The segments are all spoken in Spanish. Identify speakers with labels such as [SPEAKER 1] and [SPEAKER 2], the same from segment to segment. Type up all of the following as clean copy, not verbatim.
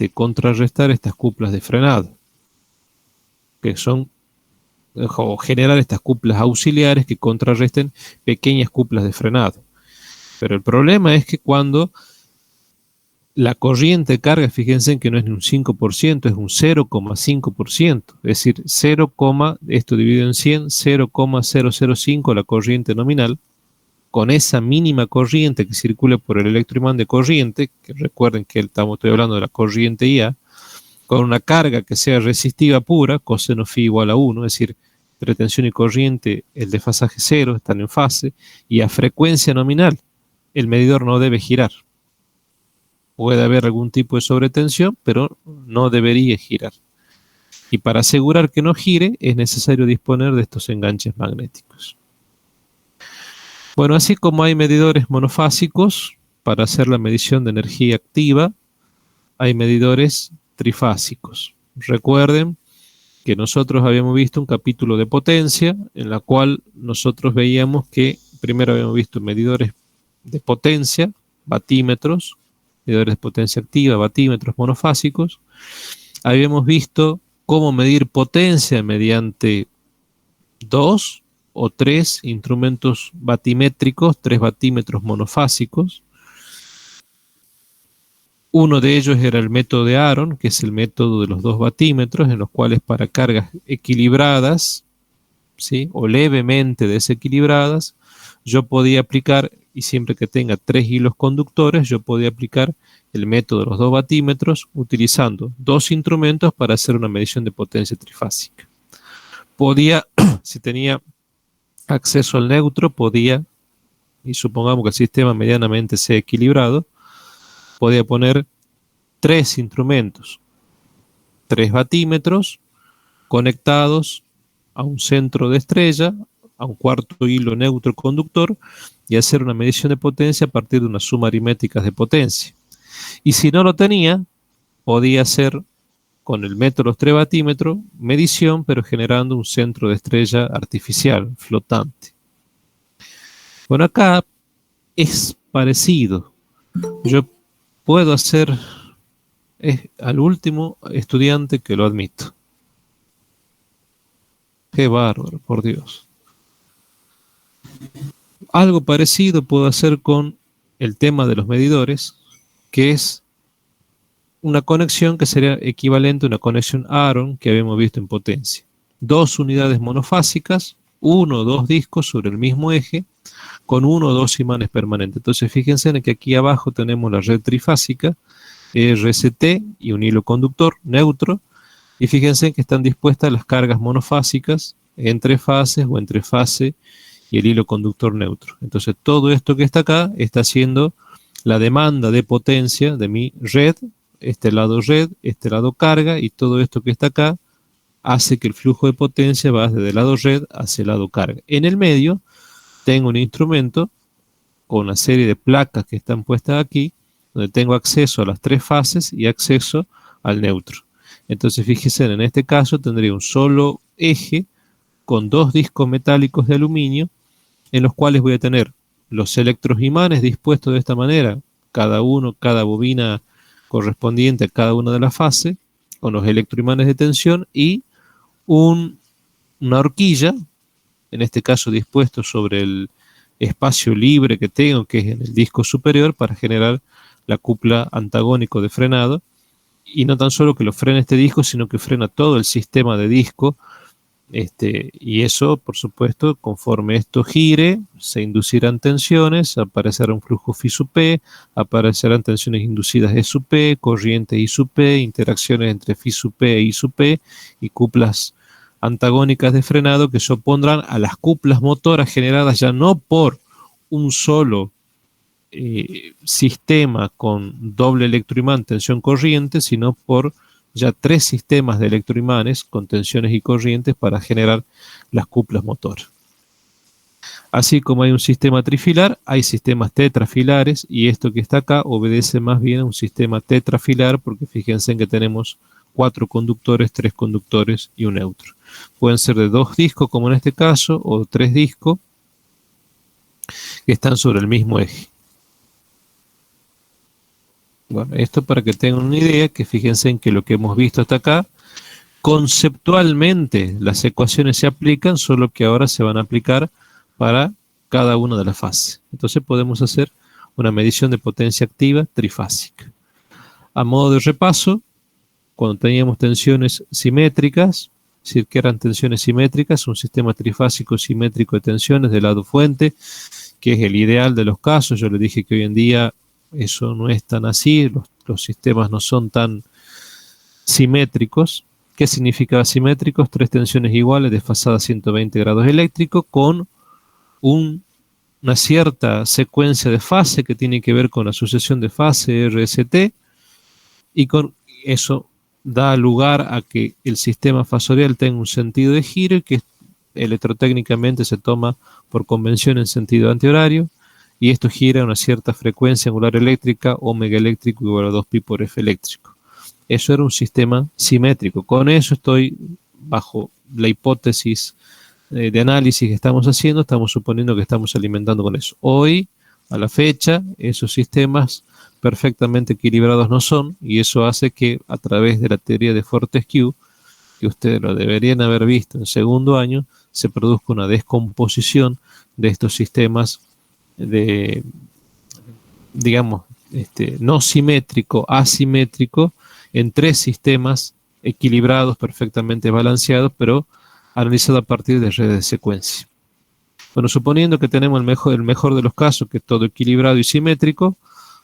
[SPEAKER 1] contrarrestar estas cuplas de frenado, que son, o generar estas cuplas auxiliares que contrarresten pequeñas cuplas de frenado. Pero el problema es que cuando la corriente de carga, fíjense que no es ni un 5%, es un 0,5%, es decir, 0, esto dividido en 100, 0,005 la corriente nominal. Con esa mínima corriente que circula por el electroimán de corriente, que recuerden que estoy hablando de la corriente IA, con una carga que sea resistiva pura, coseno phi igual a 1, es decir, entre tensión y corriente el desfasaje 0, están en fase, y a frecuencia nominal el medidor no debe girar. Puede haber algún tipo de sobretensión, pero no debería girar. Y para asegurar que no gire, es necesario disponer de estos enganches magnéticos. Bueno, así como hay medidores monofásicos para hacer la medición de energía activa, hay medidores trifásicos. Recuerden que nosotros habíamos visto un capítulo de potencia, en la cual nosotros veíamos que primero habíamos visto medidores de potencia, batímetros, medidores de potencia activa, batímetros monofásicos. Habíamos visto cómo medir potencia mediante 2 o 3 instrumentos batimétricos, 3 batímetros monofásicos. Uno de ellos era el método de Aaron, que es el método de los 2 batímetros, en los cuales para cargas equilibradas, ¿sí?, o levemente desequilibradas, yo podía aplicar, y siempre que tenga 3 hilos conductores, yo podía aplicar el método de los 2 batímetros utilizando 2 instrumentos para hacer una medición de potencia trifásica. Podía, si tenía acceso al neutro, podía, y supongamos que el sistema medianamente sea equilibrado, podía poner 3 instrumentos, 3 batímetros conectados a un centro de estrella, a un cuarto hilo neutro conductor, y hacer una medición de potencia a partir de una suma aritmética de potencia. Y si no lo tenía, podía hacer con el método de los 3 batímetros medición, pero generando un centro de estrella artificial, flotante. Bueno, acá es parecido. Yo puedo hacer, al último estudiante que lo admito. Qué bárbaro, por Dios. Algo parecido puedo hacer con el tema de los medidores, que es una conexión que sería equivalente a una conexión Aaron que habíamos visto en potencia. 2 unidades monofásicas, 1 o 2 discos sobre el mismo eje, con 1 o 2 imanes permanentes. Entonces fíjense en que aquí abajo tenemos la red trifásica, RCT y un hilo conductor neutro, y fíjense que están dispuestas las cargas monofásicas entre fases o entre fase y el hilo conductor neutro. Entonces todo esto que está acá está haciendo la demanda de potencia de mi red, este lado carga, y todo esto que está acá hace que el flujo de potencia va desde el lado red hacia el lado carga. En el medio tengo un instrumento con una serie de placas que están puestas aquí, donde tengo acceso a las 3 fases y acceso al neutro. Entonces fíjense, en este caso tendría un solo eje con 2 discos metálicos de aluminio, en los cuales voy a tener los electroimanes dispuestos de esta manera, cada bobina correspondiente a cada una de las fases, con los electroimanes de tensión, y una horquilla, en este caso dispuesto sobre el espacio libre que tengo, que es en el disco superior, para generar la cupla antagónico de frenado, y no tan solo que lo frena este disco, sino que frena todo el sistema de disco, y eso, por supuesto, conforme esto gire, se inducirán tensiones, aparecerá un flujo phi sub P, aparecerán tensiones inducidas E sub P, corriente I sub P, interacciones entre phi sub P e I sub P, y cuplas antagónicas de frenado que se opondrán a las cuplas motoras generadas ya no por un solo sistema con doble electroimán, tensión, corriente, sino por ya 3 sistemas de electroimanes con tensiones y corrientes para generar las cuplas motoras. Así como hay un sistema trifilar, hay sistemas tetrafilares, y esto que está acá obedece más bien a un sistema tetrafilar, porque fíjense en que tenemos 4 conductores, 3 conductores y un neutro. Pueden ser de 2 discos, como en este caso, o 3 discos que están sobre el mismo eje. Bueno, esto para que tengan una idea, que fíjense en que lo que hemos visto hasta acá, conceptualmente las ecuaciones se aplican, solo que ahora se van a aplicar para cada una de las fases. Entonces podemos hacer una medición de potencia activa trifásica. A modo de repaso, cuando teníamos tensiones simétricas, es decir, que eran tensiones simétricas, un sistema trifásico simétrico de tensiones de lado fuente, que es el ideal de los casos. Yo les dije que hoy en día eso no es tan así, los sistemas no son tan simétricos. ¿Qué significa asimétricos? Tres tensiones iguales desfasadas 120 grados eléctricos con una cierta secuencia de fase que tiene que ver con la sucesión de fase RST, y con eso da lugar a que el sistema fasorial tenga un sentido de giro y que electrotécnicamente se toma por convención en sentido antihorario, y esto gira a una cierta frecuencia angular eléctrica, omega eléctrico igual a 2pi por F eléctrico. Eso era un sistema simétrico. Con eso estoy, bajo la hipótesis de análisis que estamos haciendo, estamos suponiendo que estamos alimentando con eso. Hoy, a la fecha, esos sistemas perfectamente equilibrados no son, y eso hace que a través de la teoría de Fortescue, que ustedes lo deberían haber visto en segundo año, se produzca una descomposición de estos sistemas de, digamos, no simétrico, asimétrico, en tres sistemas equilibrados, perfectamente balanceados, pero analizado a partir de redes de secuencia. Bueno, suponiendo que tenemos el mejor de los casos, que es todo equilibrado y simétrico,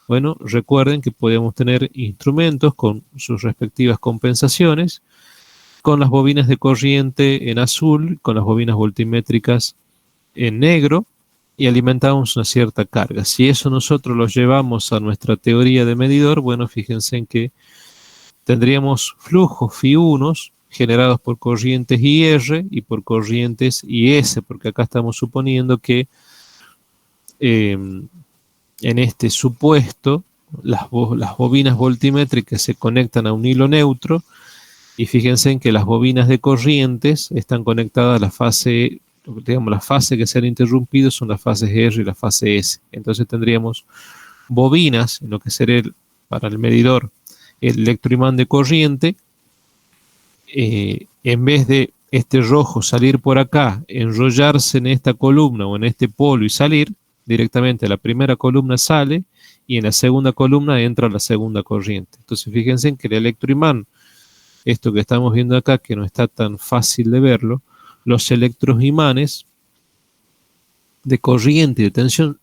[SPEAKER 1] bueno, recuerden que podemos tener instrumentos con sus respectivas compensaciones, con las bobinas de corriente en azul, con las bobinas voltimétricas en negro, y alimentamos una cierta carga. Si eso nosotros lo llevamos a nuestra teoría de medidor, bueno, fíjense en que tendríamos flujos Φ1 generados por corrientes IR y por corrientes IS, porque acá estamos suponiendo que en este supuesto las bobinas voltimétricas se conectan a un hilo neutro, y fíjense en que las bobinas de corrientes están conectadas a la fase, digamos, la fase que se han interrumpido son las fases R y la fase S. Entonces tendríamos bobinas, en lo que sería para el medidor el electroimán de corriente, en vez de este rojo salir por acá, enrollarse en esta columna o en este polo y salir, directamente la primera columna sale y en la segunda columna entra la segunda corriente. Entonces fíjense en que el electroimán, esto que estamos viendo acá, que no está tan fácil de verlo, los electroimanes de corriente y de tensión,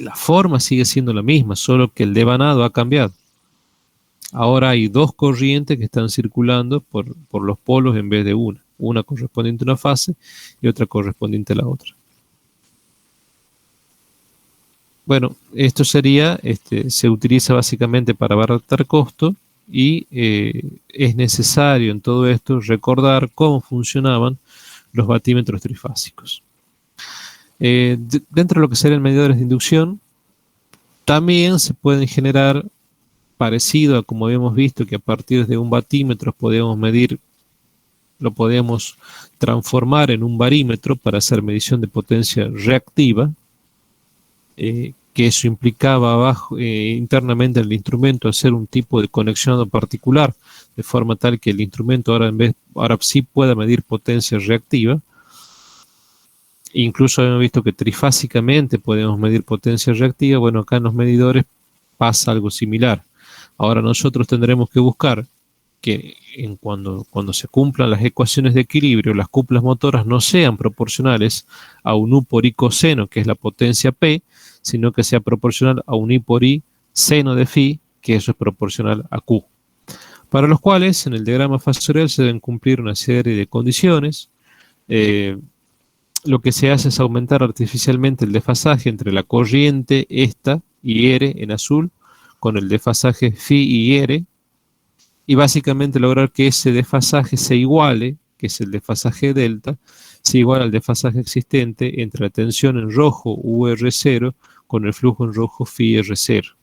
[SPEAKER 1] la forma sigue siendo la misma, solo que el devanado ha cambiado. Ahora hay dos corrientes que están circulando por los polos en vez de una correspondiente a una fase y otra correspondiente a la otra. Bueno, esto sería, se utiliza básicamente para abaratar costo, y es necesario en todo esto recordar cómo funcionaban los batímetros trifásicos. Dentro de lo que serían medidores de inducción, también se pueden generar, parecido a como habíamos visto, que a partir de un batímetro podíamos medir, lo podíamos transformar en un barímetro para hacer medición de potencia reactiva, que eso implicaba internamente en el instrumento hacer un tipo de conexión particular, de forma tal que el instrumento ahora sí pueda medir potencia reactiva. Incluso hemos visto que trifásicamente podemos medir potencia reactiva. Bueno, acá en los medidores pasa algo similar. Ahora nosotros tendremos que buscar que cuando se cumplan las ecuaciones de equilibrio, las cuplas motoras no sean proporcionales a un U por I coseno, que es la potencia P, sino que sea proporcional a un I por I seno de Φ, que eso es proporcional a Q. Para los cuales en el diagrama fasorial se deben cumplir una serie de condiciones. Lo que se hace es aumentar artificialmente el desfasaje entre la corriente esta y R en azul con el desfasaje Φ y R, y básicamente lograr que ese desfasaje se iguale, que es el desfasaje delta, se iguala al desfasaje existente entre la tensión en rojo UR0 con el flujo en rojo Φ R0.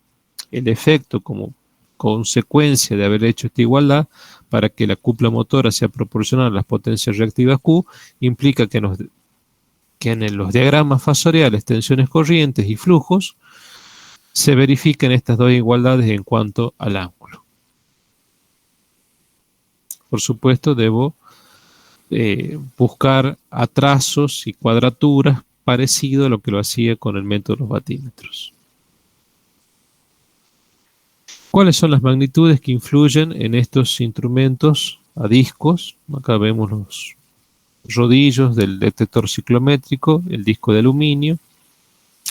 [SPEAKER 1] El efecto como consecuencia de haber hecho esta igualdad para que la cupla motora sea proporcional a las potencias reactivas Q implica que en los diagramas fasoriales, tensiones corrientes y flujos, se verifiquen estas dos igualdades en cuanto al ángulo. Por supuesto, debo buscar trazos y cuadraturas parecido a lo que lo hacía con el método de los batímetros. ¿Cuáles son las magnitudes que influyen en estos instrumentos a discos? Acá vemos los rodillos del detector ciclométrico, el disco de aluminio,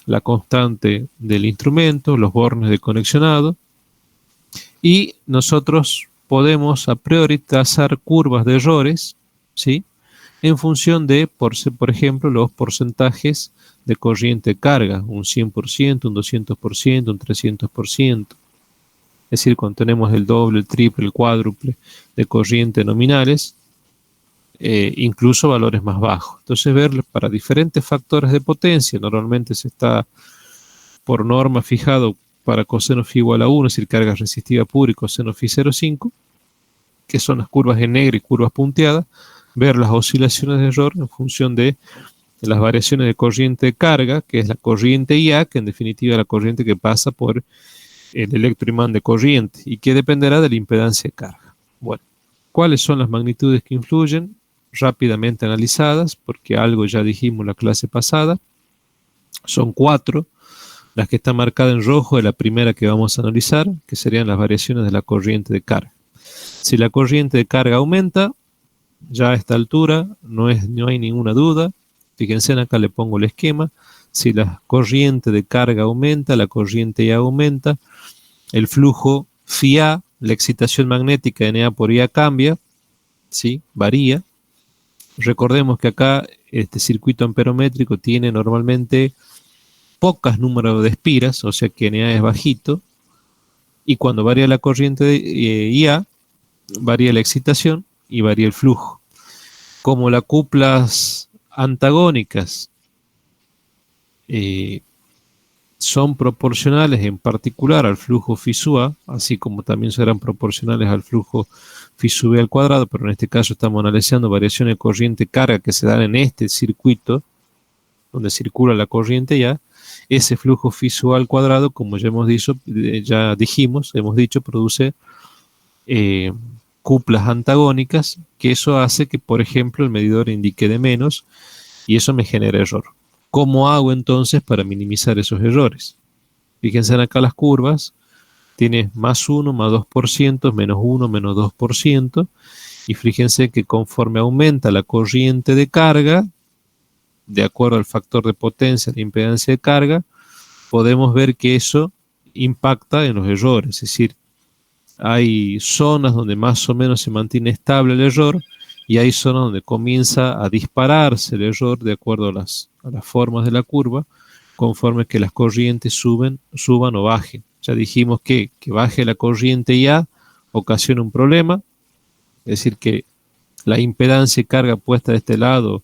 [SPEAKER 1] la constante del instrumento, los bornes de conexionado, y nosotros podemos a priori trazar curvas de errores, ¿sí?, en función de, por ejemplo, los porcentajes de corriente de carga, un 100%, un 200%, un 300%. Es decir, cuando tenemos el doble, el triple, el cuádruple de corriente nominales, incluso valores más bajos. Entonces, ver para diferentes factores de potencia, normalmente se está por norma fijado para coseno phi igual a 1, es decir, carga resistiva pura y coseno phi 0,5, que son las curvas en negro y curvas punteadas, ver las oscilaciones de error en función de las variaciones de corriente de carga, que es la corriente IA, que en definitiva es la corriente que pasa por el electroimán de corriente y que dependerá de la impedancia de carga. Bueno, ¿cuáles son las magnitudes que influyen? Rápidamente analizadas, porque algo ya dijimos en la clase pasada. Son 4. Las que están marcadas en rojo es la primera que vamos a analizar, que serían las variaciones de la corriente de carga. Si la corriente de carga aumenta, ya a esta altura no hay ninguna duda. Fíjense, acá le pongo el esquema. Si la corriente de carga aumenta, la corriente IA aumenta, el flujo phi A, la excitación magnética NA por IA cambia, ¿sí?, varía. Recordemos que acá este circuito amperométrico tiene normalmente pocas números de espiras, o sea que NA es bajito, y cuando varía la corriente de IA, varía la excitación y varía el flujo. Como las cuplas antagónicas son proporcionales en particular al flujo phi sub A, así como también serán proporcionales al flujo phi sub B al cuadrado, pero en este caso estamos analizando variaciones de corriente carga que se dan en este circuito donde circula la corriente ya. Ese flujo phi sub A al cuadrado, como ya hemos dicho, produce cuplas antagónicas, que eso hace que, por ejemplo, el medidor indique de menos y eso me genera error. ¿Cómo hago entonces para minimizar esos errores? Fíjense acá las curvas, tiene más 1, más 2%, menos 1, menos 2%, y fíjense que conforme aumenta la corriente de carga, de acuerdo al factor de potencia, la impedancia de carga, podemos ver que eso impacta en los errores, es decir, hay zonas donde más o menos se mantiene estable el error y hay zonas donde comienza a dispararse el error de acuerdo a las formas de la curva, conforme que las corrientes suban o bajen. Ya dijimos que baje la corriente IA ocasiona un problema, es decir, que la impedancia y carga puesta de este lado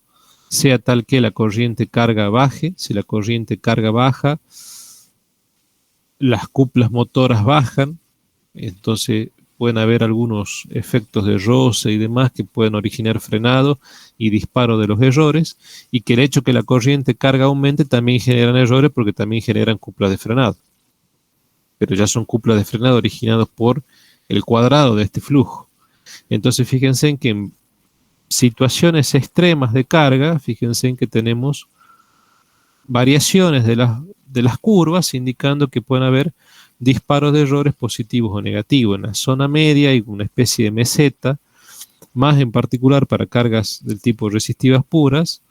[SPEAKER 1] sea tal que la corriente carga baje. Si la corriente carga baja, las cuplas motoras bajan, entonces pueden haber algunos efectos de roce y demás que pueden originar frenado y disparo de los errores, y que el hecho que la corriente carga aumente también generan errores porque también generan cuplas de frenado. Pero ya son cuplas de frenado originados por el cuadrado de este flujo. Entonces fíjense en que en situaciones extremas de carga, fíjense en que tenemos variaciones de las curvas indicando que pueden haber disparos de errores positivos o negativos. En la zona media hay una especie de meseta, más en particular para cargas del tipo resistivas puras,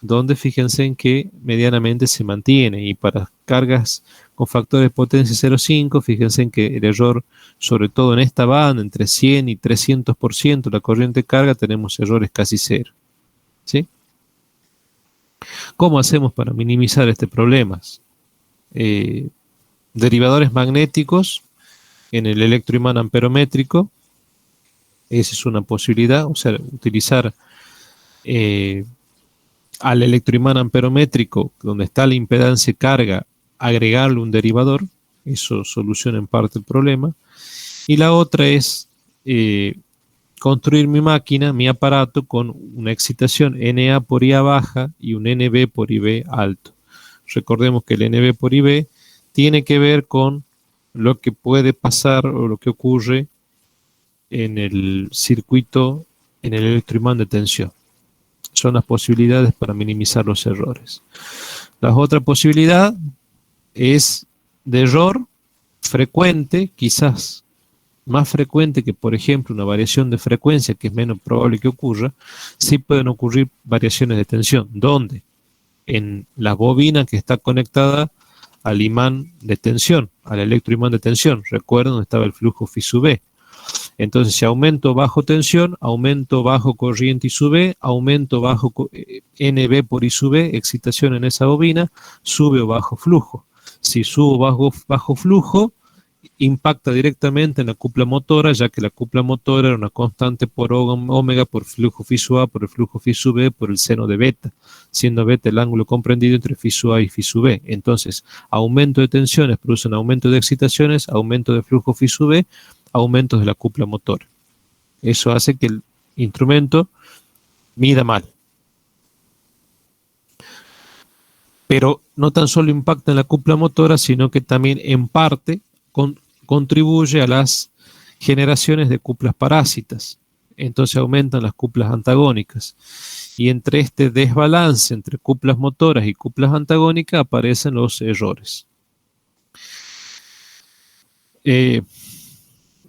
[SPEAKER 1] donde fíjense en que medianamente se mantiene, y para cargas con factores de potencia 0,5, fíjense en que el error, sobre todo en esta banda, entre 100 y 300% la corriente de carga, tenemos errores casi cero, ¿sí? ¿Cómo hacemos para minimizar este problema? Derivadores magnéticos en el electroimán amperométrico, esa es una posibilidad, o sea, utilizar al electroimán amperométrico, donde está la impedancia de carga, agregarle un derivador, eso soluciona en parte el problema. Y la otra es construir mi máquina, mi aparato, con una excitación NA por IA baja y un NB por IB alto. Recordemos que el NB por IB tiene que ver con lo que puede pasar o lo que ocurre en el circuito, en el electroimán de tensión. Son las posibilidades para minimizar los errores. La otra posibilidad es de error frecuente, quizás más frecuente que, por ejemplo, una variación de frecuencia, que es menos probable que ocurra. Sí pueden ocurrir variaciones de tensión. ¿Dónde? En la bobina que está conectada al imán de tensión, al electroimán de tensión. Recuerden donde estaba el flujo phi sub B. Entonces, si aumento bajo tensión, aumento bajo corriente I sub B, aumento bajo NB por I sub B, excitación en esa bobina, sube o bajo flujo. Si subo bajo flujo, impacta directamente en la cupla motora, ya que la cupla motora era una constante por omega por flujo phi sub A por el flujo phi sub B por el seno de beta, siendo beta el ángulo comprendido entre phi sub A y phi sub B. Entonces, aumento de tensiones producen aumento de excitaciones, aumento de flujo phi sub B, aumentos de la cupla motora. Eso hace que el instrumento mida mal. Pero no tan solo impacta en la cupla motora, sino que también en parte contribuye a las generaciones de cuplas parásitas. Entonces aumentan las cuplas antagónicas. Y entre este desbalance entre cuplas motoras y cuplas antagónicas aparecen los errores.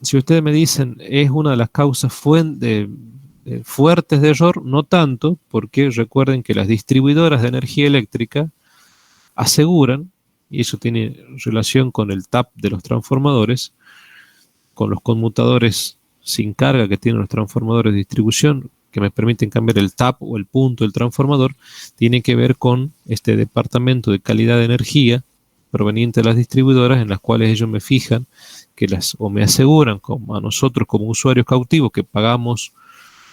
[SPEAKER 1] Si ustedes me dicen, ¿es una de las causas fuertes de error? No tanto, porque recuerden que las distribuidoras de energía eléctrica aseguran, y eso tiene relación con el TAP de los transformadores, con los conmutadores sin carga que tienen los transformadores de distribución, que me permiten cambiar el TAP o el punto del transformador, tiene que ver con este departamento de calidad de energía proveniente de las distribuidoras, en las cuales ellos me fijan o me aseguran como a nosotros como usuarios cautivos que pagamos,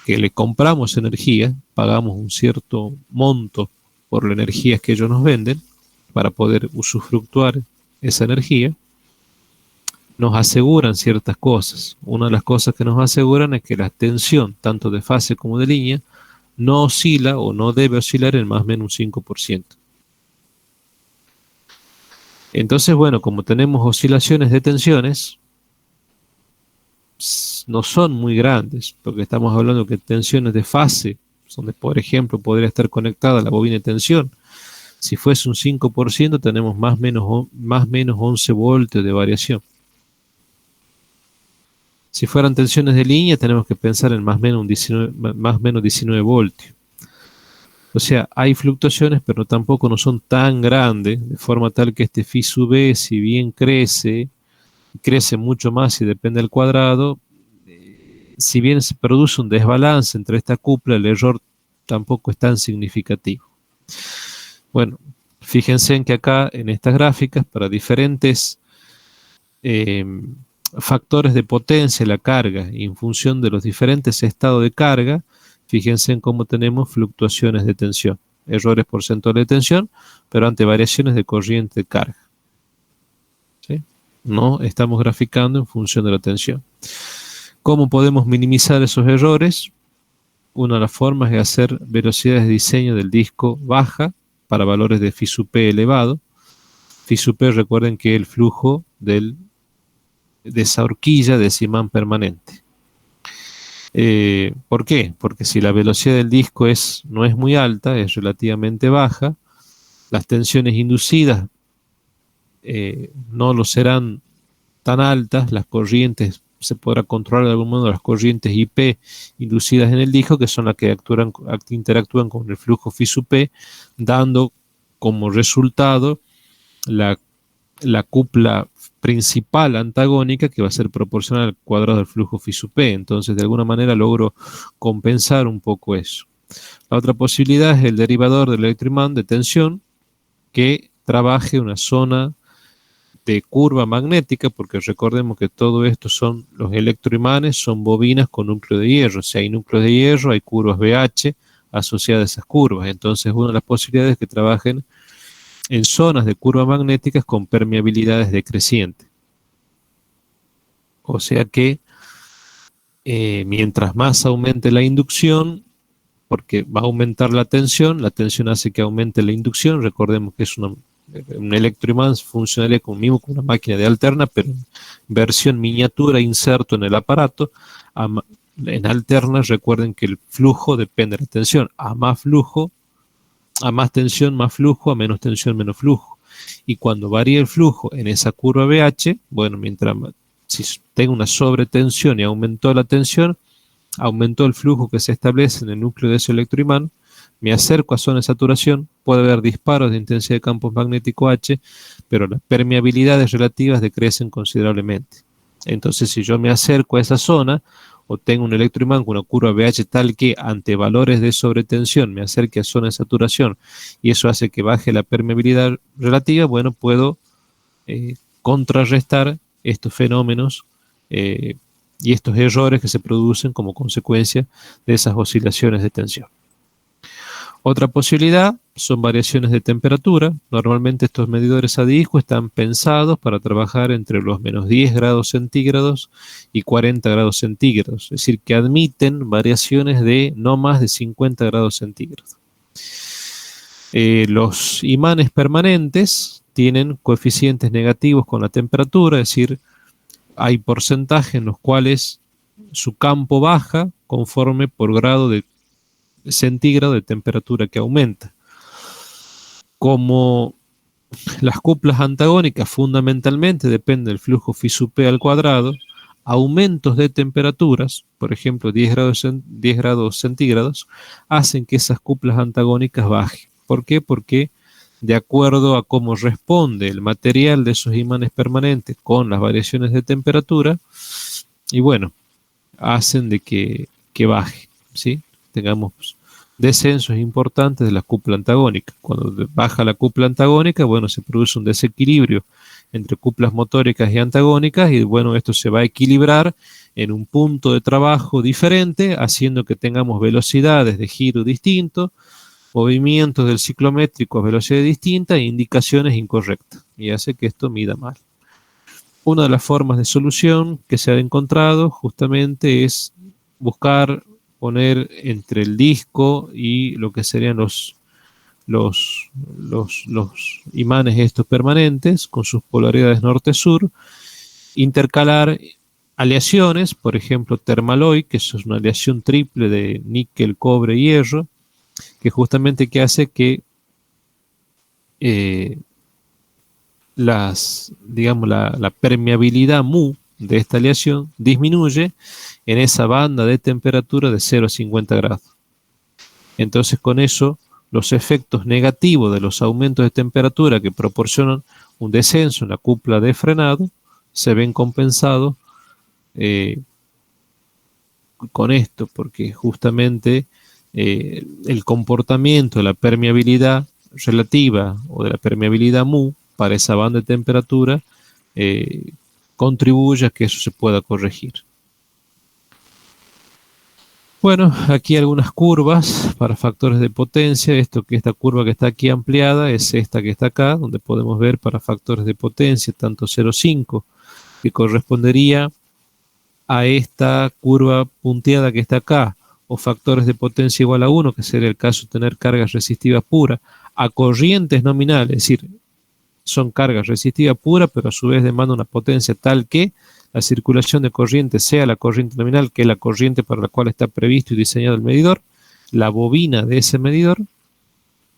[SPEAKER 1] que le compramos energía, pagamos un cierto monto por la energía que ellos nos venden para poder usufructuar esa energía. Nos aseguran ciertas cosas. Una de las cosas que nos aseguran es que la tensión, tanto de fase como de línea, no oscila o no debe oscilar en más o menos un 5%. Entonces, bueno, como tenemos oscilaciones de tensiones, no son muy grandes, porque estamos hablando que tensiones de fase, donde por ejemplo podría estar conectada la bobina de tensión, si fuese un 5% tenemos más o menos 11 voltios de variación. Si fueran tensiones de línea tenemos que pensar en más o menos 19 voltios. O sea, hay fluctuaciones, pero tampoco no son tan grandes, de forma tal que este phi sub B, si bien crece mucho más y depende del cuadrado, si bien se produce un desbalance entre esta cupla, el error tampoco es tan significativo. Bueno, fíjense en que acá en estas gráficas, para diferentes factores de potencia, la carga, y en función de los diferentes estados de carga, fíjense en cómo tenemos fluctuaciones de tensión, errores porcentuales de tensión, pero ante variaciones de corriente de carga. ¿Sí? No estamos graficando en función de la tensión. ¿Cómo podemos minimizar esos errores? Una de las formas es hacer velocidades de diseño del disco baja para valores de phi sub P elevado. Phi sub P, recuerden que es el flujo de esa horquilla de ese imán permanente. ¿Por qué? Porque si la velocidad del disco no es muy alta, es relativamente baja, las tensiones inducidas no lo serán tan altas, las corrientes, se podrá controlar de algún modo las corrientes IP inducidas en el disco, que son las que interactúan con el flujo phi sub P, dando como resultado la cupla principal antagónica, que va a ser proporcional al cuadrado del flujo phi sub P. Entonces, de alguna manera logro compensar un poco eso. La otra posibilidad es el derivador del electroimán de tensión, que trabaje una zona de curva magnética, porque recordemos que todo esto son los electroimanes, son bobinas con núcleo de hierro. Si hay núcleos de hierro, hay curvas BH asociadas a esas curvas. Entonces, una de las posibilidades es que trabajen en zonas de curvas magnéticas con permeabilidades decrecientes. O sea que mientras más aumente la inducción, porque va a aumentar la tensión hace que aumente la inducción. Recordemos que es una Un electroimán funcionaría como mismo con una máquina de alterna, pero en versión miniatura inserto en el aparato. En alterna, recuerden que el flujo depende de la tensión. A más flujo, a más tensión, más flujo; a menos tensión, menos flujo. Y cuando varía el flujo en esa curva BH, bueno, si tengo una sobretensión y aumentó la tensión, aumentó el flujo que se establece en el núcleo de ese electroimán, me acerco a zona de saturación, puede haber disparos de intensidad de campo magnético H, pero las permeabilidades relativas decrecen considerablemente. Entonces, si yo me acerco a esa zona, o tengo un electroimán con una curva BH tal que ante valores de sobretensión me acerque a zona de saturación, y eso hace que baje la permeabilidad relativa, bueno, puedo contrarrestar estos fenómenos y estos errores que se producen como consecuencia de esas oscilaciones de tensión. Otra posibilidad son variaciones de temperatura. Normalmente estos medidores a disco están pensados para trabajar entre los menos 10 grados centígrados y 40 grados centígrados, es decir, que admiten variaciones de no más de 50 grados centígrados. Los imanes permanentes tienen coeficientes negativos con la temperatura, es decir, hay porcentajes en los cuales su campo baja conforme por grado de centígrado de temperatura que aumenta. Como las cuplas antagónicas fundamentalmente dependen del flujo phi sub p al cuadrado, aumentos de temperaturas, por ejemplo 10 grados centígrados, hacen que esas cuplas antagónicas bajen. ¿Por qué? Porque de acuerdo a cómo responde el material de esos imanes permanentes con las variaciones de temperatura, y bueno, hacen de que baje, ¿sí? Tengamos descensos importantes de la cupla antagónica. Cuando baja la cupla antagónica, bueno, se produce un desequilibrio entre cuplas motóricas y antagónicas, y bueno, esto se va a equilibrar en un punto de trabajo diferente, haciendo que tengamos velocidades de giro distintos, movimientos del ciclométrico a velocidad distinta e indicaciones incorrectas, y hace que esto mida mal. Una de las formas de solución que se ha encontrado justamente es buscar poner entre el disco y lo que serían los imanes estos permanentes con sus polaridades norte-sur, intercalar aleaciones, por ejemplo Thermaloy, que es una aleación triple de níquel, cobre y hierro, que justamente que hace que la permeabilidad mu de esta aleación disminuye en esa banda de temperatura de 0 a 50 grados. Entonces con eso los efectos negativos de los aumentos de temperatura que proporcionan un descenso en la cupla de frenado se ven compensados con esto, porque justamente el comportamiento de la permeabilidad relativa o de la permeabilidad mu para esa banda de temperatura contribuye a que eso se pueda corregir. Bueno, aquí algunas curvas para factores de potencia. Esta curva que está aquí ampliada es esta que está acá, donde podemos ver para factores de potencia, tanto 0,5, que correspondería a esta curva punteada que está acá, o factores de potencia igual a 1, que sería el caso de tener cargas resistivas puras, a corrientes nominales, es decir, son cargas resistivas puras, pero a su vez demanda una potencia tal que la circulación de corriente sea la corriente nominal, que es la corriente para la cual está previsto y diseñado el medidor, la bobina de ese medidor.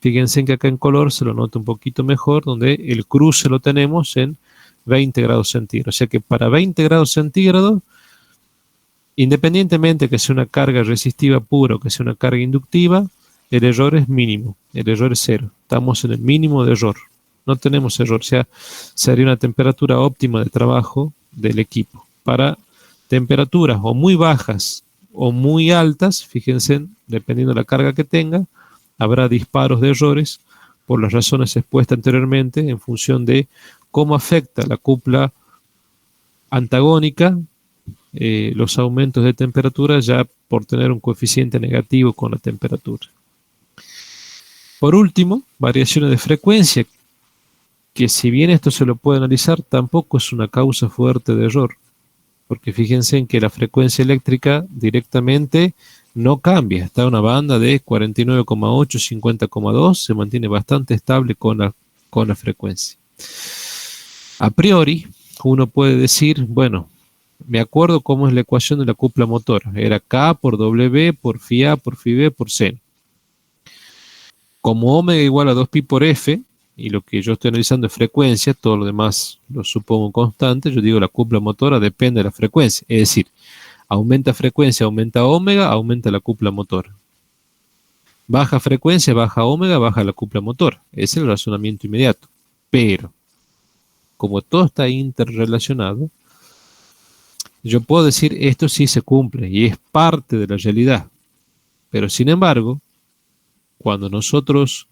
[SPEAKER 1] Fíjense que acá en color se lo nota un poquito mejor, donde el cruce lo tenemos en 20 grados centígrados. O sea que para 20 grados centígrados, independientemente que sea una carga resistiva pura o que sea una carga inductiva, el error es mínimo, el error es cero. Estamos en el mínimo de error, no tenemos error. O sea, sería una temperatura óptima de trabajo del equipo. Para temperaturas o muy bajas o muy altas, fíjense, dependiendo de la carga que tenga, habrá disparos de errores por las razones expuestas anteriormente, en función de cómo afecta la cupla antagónica los aumentos de temperatura, ya por tener un coeficiente negativo con la temperatura. Por último, variaciones de frecuencia, que si bien esto se lo puede analizar, tampoco es una causa fuerte de error, porque fíjense en que la frecuencia eléctrica directamente no cambia, está en una banda de 49,8, 50,2, se mantiene bastante estable con con la frecuencia. A priori, uno puede decir, bueno, me acuerdo cómo es la ecuación de la cupla motora. Era K por W por phi A por phi B por seno. Como omega igual a 2pi por F, y lo que yo estoy analizando es frecuencia, todo lo demás lo supongo constante, yo digo la cupla motora depende de la frecuencia. Es decir, aumenta frecuencia, aumenta omega, aumenta la cupla motora. Baja frecuencia, baja omega, baja la cupla motora. Ese es el razonamiento inmediato. Pero, como todo está interrelacionado, yo puedo decir esto sí se cumple y es parte de la realidad. Pero sin embargo, cuando nosotros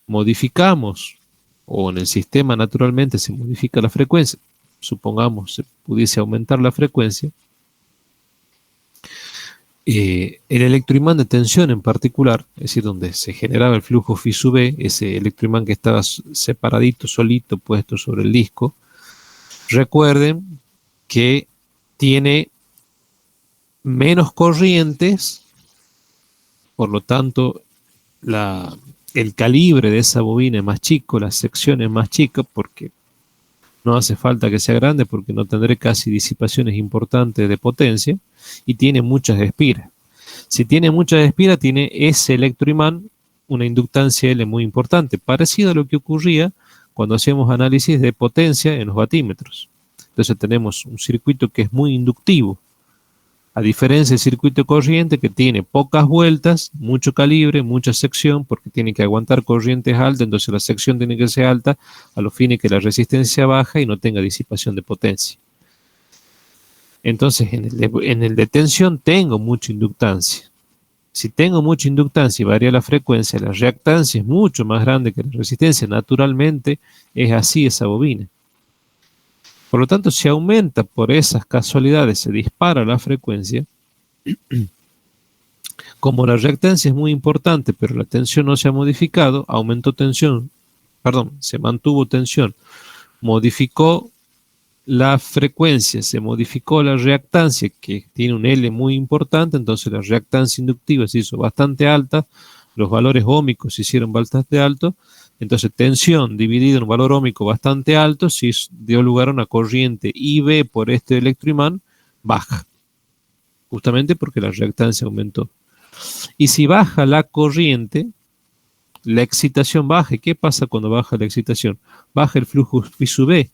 [SPEAKER 1] modificamos, o en el sistema naturalmente se modifica la frecuencia, supongamos se pudiese aumentar la frecuencia, el electroimán de tensión en particular, es decir, donde se generaba el flujo phi sub B, ese electroimán que estaba separadito, solito, puesto sobre el disco, recuerden que tiene menos corrientes, por lo tanto, el calibre de esa bobina es más chico, la sección es más chica, porque no hace falta que sea grande, porque no tendré casi disipaciones importantes de potencia, y tiene muchas espiras. Si tiene muchas espiras, tiene ese electroimán una inductancia L muy importante, parecido a lo que ocurría cuando hacíamos análisis de potencia en los batímetros. Entonces tenemos un circuito que es muy inductivo, a diferencia del circuito corriente que tiene pocas vueltas, mucho calibre, mucha sección, porque tiene que aguantar corrientes altas, entonces la sección tiene que ser alta, a los fines que la resistencia baja y no tenga disipación de potencia. Entonces en el de tensión tengo mucha inductancia. Si tengo mucha inductancia y varía la frecuencia, la reactancia es mucho más grande que la resistencia. Naturalmente es así esa bobina. Por lo tanto, si aumenta por esas casualidades, se dispara la frecuencia, como la reactancia es muy importante, pero la tensión no se ha modificado, se mantuvo tensión, modificó la frecuencia, se modificó la reactancia, que tiene un L muy importante, entonces la reactancia inductiva se hizo bastante alta, los valores óhmicos se hicieron bastante altos, entonces tensión dividida en un valor óhmico bastante alto, si dio lugar a una corriente IB por este electroimán baja, justamente porque la reactancia aumentó. Y si baja la corriente, la excitación baja. ¿Y qué pasa cuando baja la excitación? Baja el flujo phi sub B.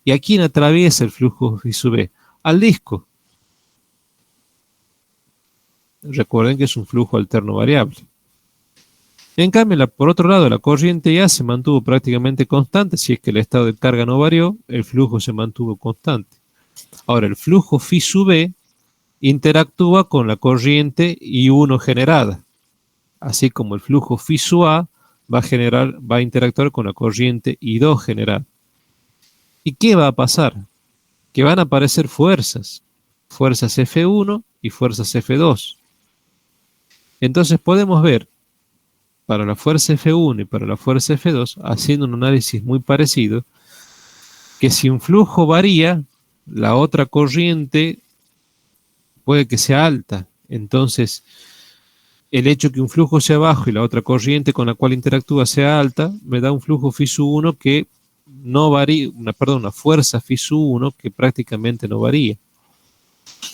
[SPEAKER 1] ¿Y a quién atraviesa el flujo phi sub B? Al disco. Recuerden que es un flujo alterno variable. En cambio, por otro lado, la corriente A se mantuvo prácticamente constante. Si es que el estado de carga no varió, el flujo se mantuvo constante. Ahora, el flujo phi sub B interactúa con la corriente I1 generada, así como el flujo phi sub A va a interactuar con la corriente I2 generada. ¿Y qué va a pasar? Que van a aparecer fuerzas F1 y fuerzas F2. Entonces podemos ver para la fuerza F1 y para la fuerza F2, haciendo un análisis muy parecido, que si un flujo varía, la otra corriente puede que sea alta. Entonces, el hecho que un flujo sea bajo y la otra corriente con la cual interactúa sea alta, me da un flujo phi sub 1 que no varía, una fuerza phi sub 1 que prácticamente no varía.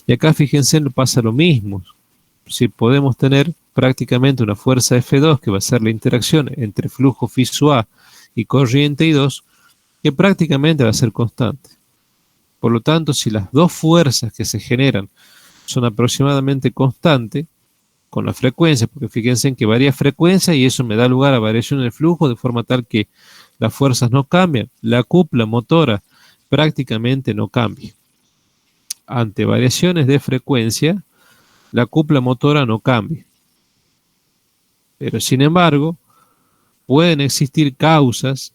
[SPEAKER 1] Y acá fíjense, pasa lo mismo. Si podemos tener prácticamente una fuerza F2 que va a ser la interacción entre flujo phi sub A y corriente I2, que prácticamente va a ser constante. Por lo tanto, si las dos fuerzas que se generan son aproximadamente constantes con la frecuencia, porque fíjense en que varía frecuencia y eso me da lugar a variación en el flujo de forma tal que las fuerzas no cambian, la cupla motora prácticamente no cambia. Ante variaciones de frecuencia, la cupla motora no cambia. Pero sin embargo, pueden existir causas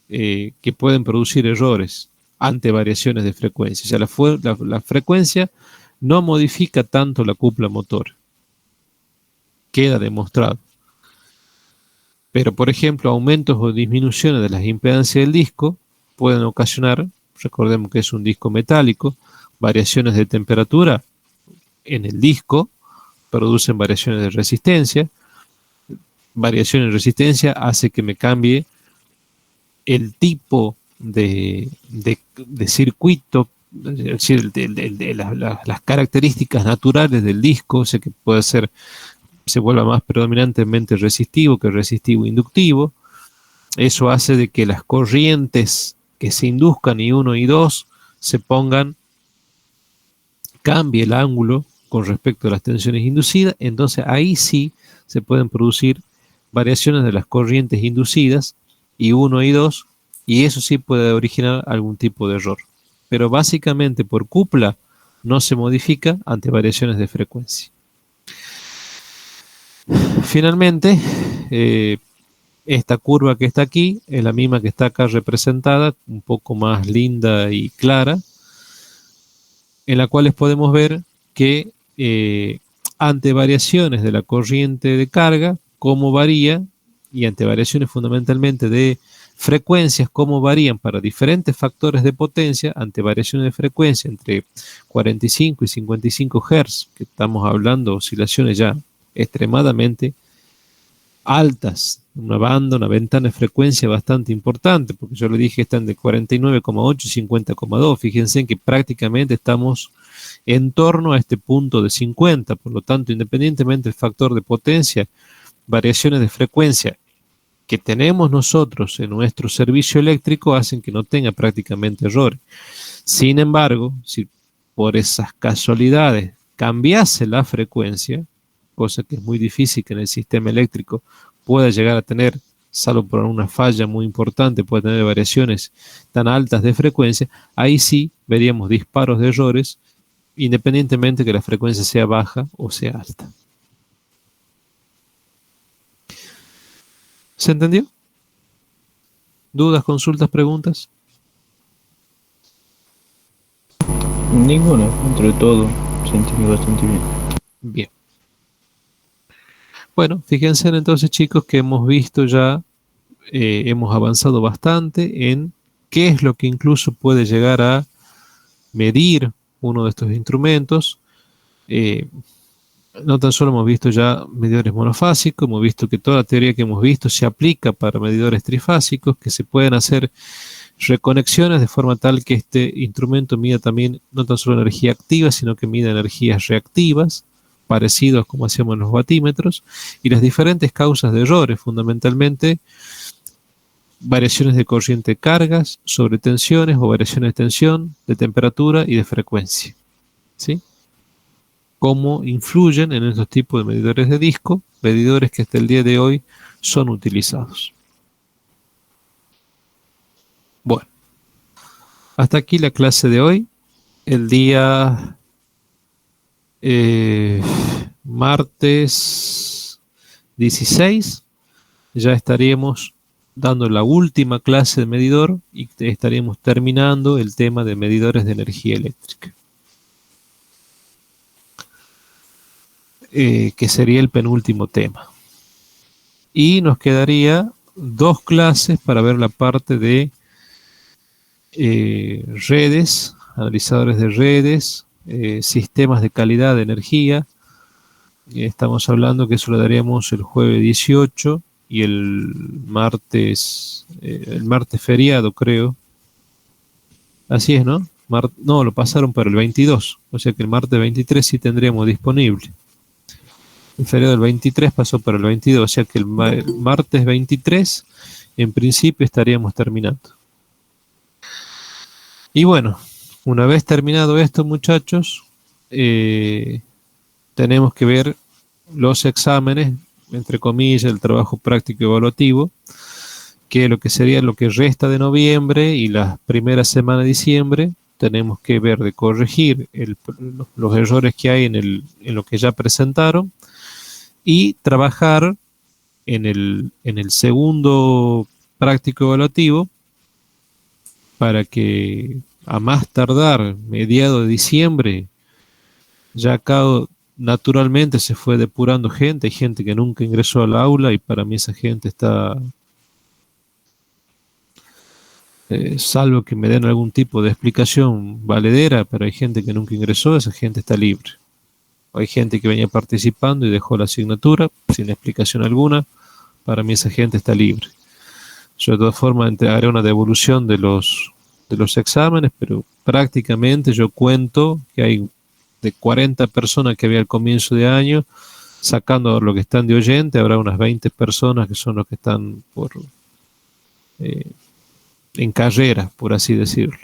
[SPEAKER 1] que pueden producir errores ante variaciones de frecuencia. O sea, la frecuencia no modifica tanto la cupla motora. Queda demostrado. Pero, por ejemplo, aumentos o disminuciones de las impedancias del disco pueden ocasionar, recordemos que es un disco metálico, variaciones de temperatura en el disco, producen variaciones de resistencia. Variación en resistencia hace que me cambie el tipo de circuito, es decir, las características naturales del disco, o sea que puede ser, se vuelva más predominantemente resistivo que resistivo inductivo. Eso hace de que las corrientes que se induzcan I1 y I2 se pongan, cambie el ángulo con respecto a las tensiones inducidas, entonces ahí sí se pueden producir variaciones de las corrientes inducidas I1 y I2, y eso sí puede originar algún tipo de error. Pero básicamente por cupla no se modifica ante variaciones de frecuencia. Finalmente, esta curva que está aquí es la misma que está acá representada, un poco más linda y clara, en la cual podemos ver que ante variaciones de la corriente de carga, cómo varía, y ante variaciones fundamentalmente de frecuencias, cómo varían para diferentes factores de potencia, ante variaciones de frecuencia entre 45 y 55 Hz, que estamos hablando de oscilaciones ya extremadamente altas, una banda, una ventana de frecuencia bastante importante, porque yo le dije que están de 49,8 y 50,2. Fíjense en que prácticamente estamos en torno a este punto de 50, por lo tanto, independientemente del factor de potencia, variaciones de frecuencia que tenemos nosotros en nuestro servicio eléctrico hacen que no tenga prácticamente errores. Sin embargo, si por esas casualidades cambiase la frecuencia, cosa que es muy difícil que en el sistema eléctrico pueda llegar a tener, salvo por una falla muy importante, puede tener variaciones tan altas de frecuencia, ahí sí veríamos disparos de errores, independientemente que la frecuencia sea baja o sea alta. ¿Se entendió? ¿Dudas, consultas, preguntas?
[SPEAKER 2] Ninguna, dentro de todo, sentí bastante bien.
[SPEAKER 1] Bien. Bueno, fíjense entonces, chicos, que hemos visto ya, hemos avanzado bastante en qué es lo que incluso puede llegar a medir uno de estos instrumentos. No tan solo hemos visto ya medidores monofásicos, hemos visto que toda la teoría que hemos visto se aplica para medidores trifásicos, que se pueden hacer reconexiones de forma tal que este instrumento mida también no tan solo energía activa, sino que mida energías reactivas, parecidos como hacíamos en los batímetros, y las diferentes causas de errores, fundamentalmente variaciones de corriente de cargas, sobretensiones o variaciones de tensión, de temperatura y de frecuencia. ¿Sí? Cómo influyen en estos tipos de medidores de disco, medidores que hasta el día de hoy son utilizados. Bueno, hasta aquí la clase de hoy. El día martes 16 ya estaríamos dando la última clase de medidor y estaríamos terminando el tema de medidores de energía eléctrica, que sería el penúltimo tema. Y nos quedaría 2 clases para ver la parte de redes, analizadores de redes, sistemas de calidad de energía. Estamos hablando que eso lo daríamos el jueves 18 y el martes feriado, creo. Así es, ¿no? No, lo pasaron para el 22, o sea que el martes 23 sí tendríamos disponible. El feriado del 23 pasó para el 22, o sea que el martes 23 en principio estaríamos terminando. Y bueno, una vez terminado esto, muchachos, tenemos que ver los exámenes, entre comillas, el trabajo práctico evaluativo, que lo que sería lo que resta de noviembre y la primera semana de diciembre, tenemos que ver de corregir los errores que hay en lo que ya presentaron y trabajar en el segundo práctico evaluativo para que a más tardar mediados de diciembre ya acá naturalmente se fue depurando gente, hay gente que nunca ingresó al aula y para mí esa gente está, salvo que me den algún tipo de explicación valedera, pero hay gente que nunca ingresó, esa gente está libre. Hay gente que venía participando y dejó la asignatura sin explicación alguna, para mí esa gente está libre. Yo de todas formas haré una devolución de los exámenes, pero prácticamente yo cuento que hay de 40 personas que había al comienzo de año, sacando lo que están de oyente, habrá unas 20 personas que son los que están eh, en carrera, por así decirlo.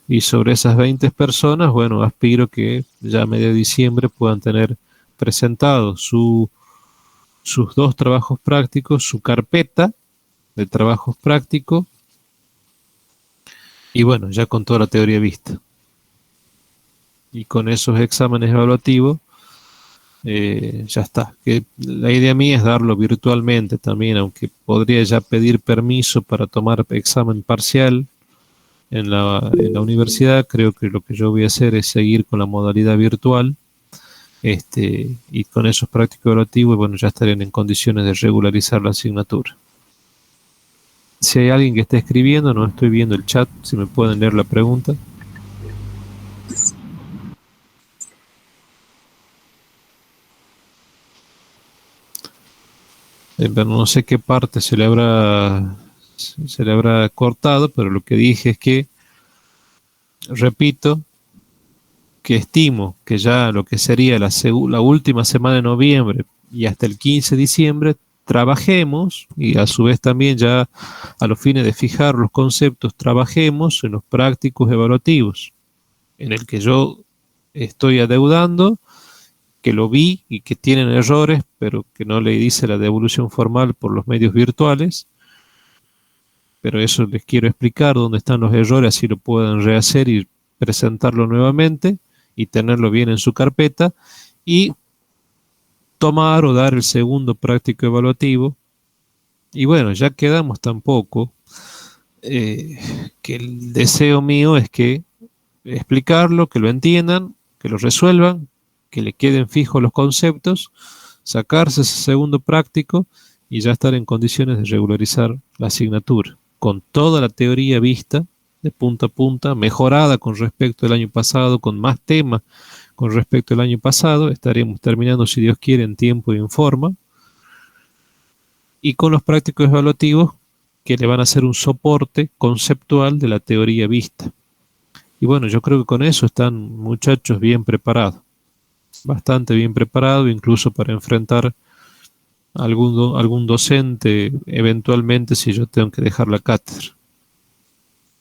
[SPEAKER 1] Y sobre esas 20 personas, bueno, aspiro que ya a medio de diciembre puedan tener presentados sus 2 trabajos prácticos, su carpeta de trabajos prácticos, y bueno, ya con toda la teoría vista. Y con esos exámenes evaluativos, ya está. Que la idea mía es darlo virtualmente también, aunque podría ya pedir permiso para tomar examen parcial en la universidad. Creo que lo que yo voy a hacer es seguir con la modalidad virtual, y con esos prácticos evaluativos, bueno, ya estarían en condiciones de regularizar la asignatura. Si hay alguien que está escribiendo, no estoy viendo el chat, si me pueden leer la pregunta. Pero no sé qué parte se le habrá cortado, pero lo que dije es que, repito, que estimo que ya lo que sería la última semana de noviembre y hasta el 15 de diciembre trabajemos, y a su vez también ya a los fines de fijar los conceptos, trabajemos en los prácticos evaluativos, en el que yo estoy adeudando, que lo vi y que tienen errores, pero que no le hice la devolución formal por los medios virtuales. Pero eso les quiero explicar dónde están los errores, así lo pueden rehacer y presentarlo nuevamente y tenerlo bien en su carpeta, y tomar o dar el segundo práctico evaluativo. Y bueno, ya quedamos tampoco, que el deseo mío es que explicarlo, que lo entiendan, que lo resuelvan, que le queden fijos los conceptos, sacarse ese segundo práctico y ya estar en condiciones de regularizar la asignatura, con toda la teoría vista de punta a punta, mejorada con respecto al año pasado, con más temas con respecto al año pasado. Estaremos terminando, si Dios quiere, en tiempo y en forma, y con los prácticos evaluativos que le van a hacer un soporte conceptual de la teoría vista. Y bueno, yo creo que con eso están, muchachos, bien preparados, bastante bien preparados, incluso para enfrentar algún docente eventualmente si yo tengo que dejar la cátedra,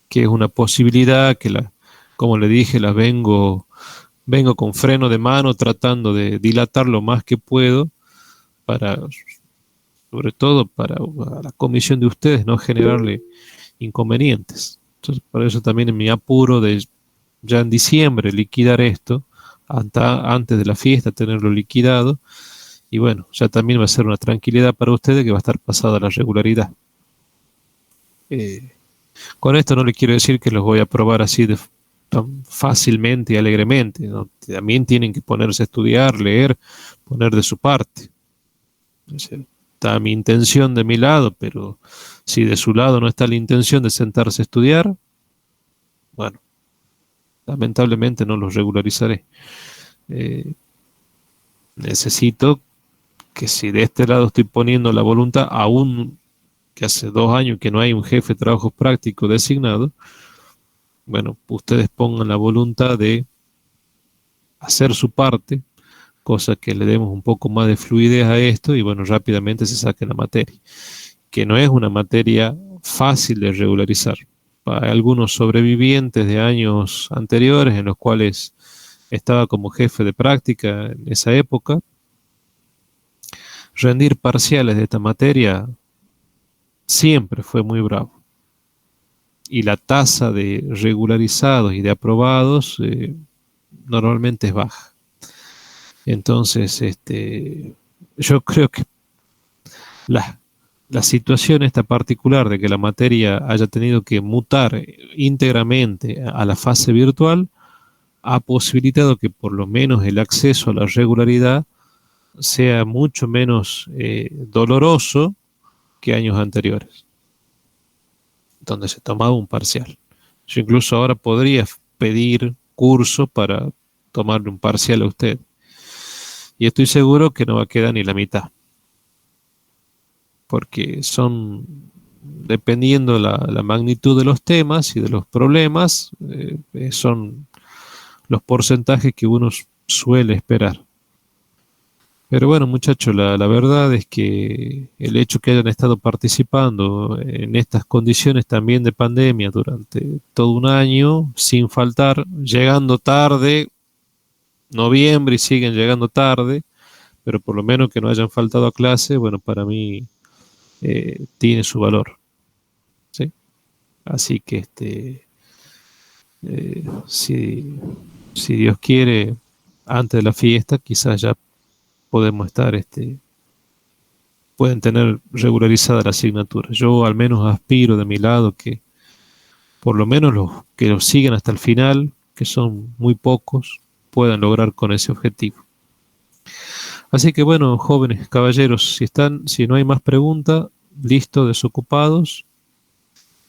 [SPEAKER 1] que es una posibilidad que, como le dije, vengo con freno de mano, tratando de dilatar lo más que puedo, sobre todo para la comisión de ustedes, no generarle inconvenientes. Entonces, por eso también en mi apuro de ya en diciembre liquidar esto, antes de la fiesta tenerlo liquidado, y bueno, ya también va a ser una tranquilidad para ustedes, que va a estar pasada la regularidad. Con esto no les quiero decir que los voy a aprobar así tan fácilmente y alegremente, ¿no? También tienen que ponerse a estudiar, leer, poner de su parte. Está mi intención de mi lado, pero si de su lado no está la intención de sentarse a estudiar, bueno, lamentablemente no los regularizaré. Necesito que, si de este lado estoy poniendo la voluntad, aún que hace 2 años que no hay un jefe de trabajo práctico designado, bueno, ustedes pongan la voluntad de hacer su parte, cosa que le demos un poco más de fluidez a esto, y bueno, rápidamente se saque la materia, que no es una materia fácil de regularizar. Para algunos sobrevivientes de años anteriores, en los cuales estaba como jefe de práctica en esa época, rendir parciales de esta materia siempre fue muy bravo. Y la tasa de regularizados y de aprobados normalmente es baja. Entonces, yo creo que la situación esta particular de que la materia haya tenido que mutar íntegramente a la fase virtual ha posibilitado que por lo menos el acceso a la regularidad sea mucho menos doloroso que años anteriores, donde se tomaba un parcial. Yo incluso ahora podría pedir cursos para tomarle un parcial a usted, y estoy seguro que no va a quedar ni la mitad, porque son dependiendo la magnitud de los temas y de los problemas, son los porcentajes que uno suele esperar. Pero bueno, muchachos, la verdad es que el hecho que hayan estado participando en estas condiciones también de pandemia durante todo un año, sin faltar, llegando tarde, noviembre y siguen llegando tarde, pero por lo menos que no hayan faltado a clase, bueno, para mí tiene su valor, ¿sí? Así que si Dios quiere, antes de la fiesta, quizás ya podemos estar, pueden tener regularizada la asignatura. Yo al menos aspiro de mi lado que por lo menos los que lo siguen hasta el final, que son muy pocos, puedan lograr con ese objetivo. Así que bueno, jóvenes caballeros, si no hay más preguntas, listo, desocupados,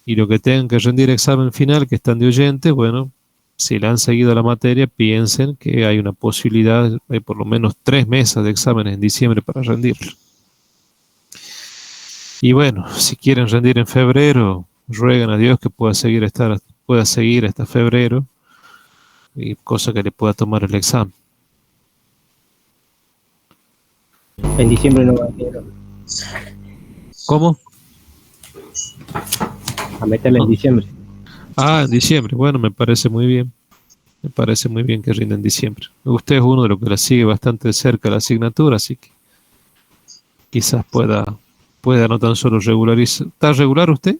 [SPEAKER 1] y lo que tengan que rendir examen final, que están de oyentes, bueno, si le han seguido la materia, piensen que hay una posibilidad, hay por lo menos 3 mesas de exámenes en diciembre para rendirlo. Y bueno, si quieren rendir en febrero, ruegan a Dios que pueda seguir hasta febrero, y cosa que le pueda tomar el examen.
[SPEAKER 3] En diciembre no va a ir.
[SPEAKER 1] ¿Cómo?
[SPEAKER 3] A meterle en diciembre.
[SPEAKER 1] Ah, en diciembre. Bueno, me parece muy bien. Me parece muy bien que rinda en diciembre. Usted es uno de los que la sigue bastante de cerca la asignatura, así que quizás pueda no tan solo regularizar. ¿Está regular usted?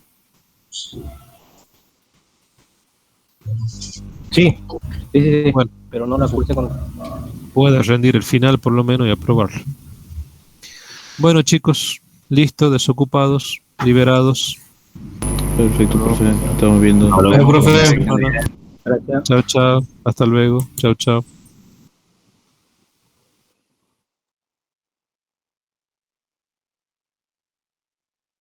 [SPEAKER 3] Sí.
[SPEAKER 1] Bueno,
[SPEAKER 3] pero no la cursé con...
[SPEAKER 1] pueda rendir el final por lo menos y aprobarlo. Bueno, chicos, listo, desocupados, liberados.
[SPEAKER 2] Perfecto, profe. Estamos viendo.
[SPEAKER 4] Hasta luego, profe.
[SPEAKER 3] Gracias.
[SPEAKER 1] Chao, chao. Hasta luego. Chao, chao.